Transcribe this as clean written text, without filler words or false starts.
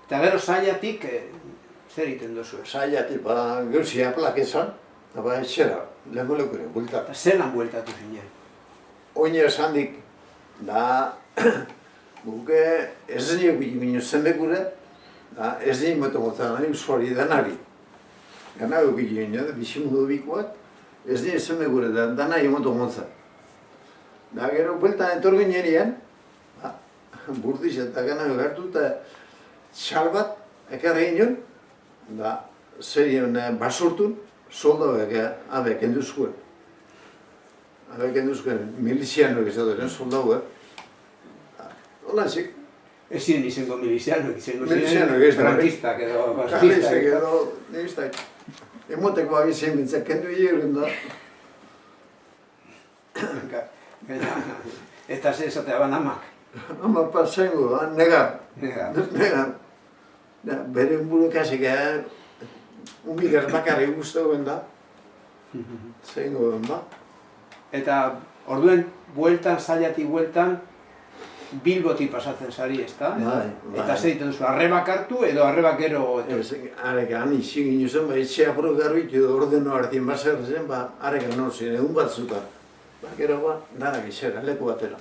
Eta gero zailatik, zer egiten duzu? Zailatik, gauzia plakizan, eta etxera, lehenko lekure, bultatu. Eta zelan bueltatu zinen? Oine esandik, da, guke ez dine ginen zenbekure, da ez dine moto motzaren usuari danari. Gana ginen, bizimudu bikoak, ez dine zenbekure, danari moto motzaren. Da gero, bueltan etor ginean, burdiz eta gana gertu eta txal bat ekarri ginen, da zerien basurtun, soldauek abek enduzkuen. Abek enduzkuen milizianoek ez dut, soldauek. Hola, txik. Ez ziren izango milizianoek, izango Milizianoek ez da. frankistak edo Fascistak edo, niztak. Emoteko abizien bintzak, kendu hieren da. Eta ze esatea ban amak. Ama pasengo, negar. Negar. Negar. Bere burukasik, umikaz bakarrik guztuen da. Zengo ba. Eta orduen, bueltan, zailatik bueltan, Bilbotik pasatzen zari, ezta? Bai. Eta zer egiten duzu, arrebak hartu edo arrebak gero... Arek, han izin ginen zen, etxea puro garbitu edo ordeno hartien baser zen, arek anor zen, egun bat zuta. Gero, danak izera, leku batera.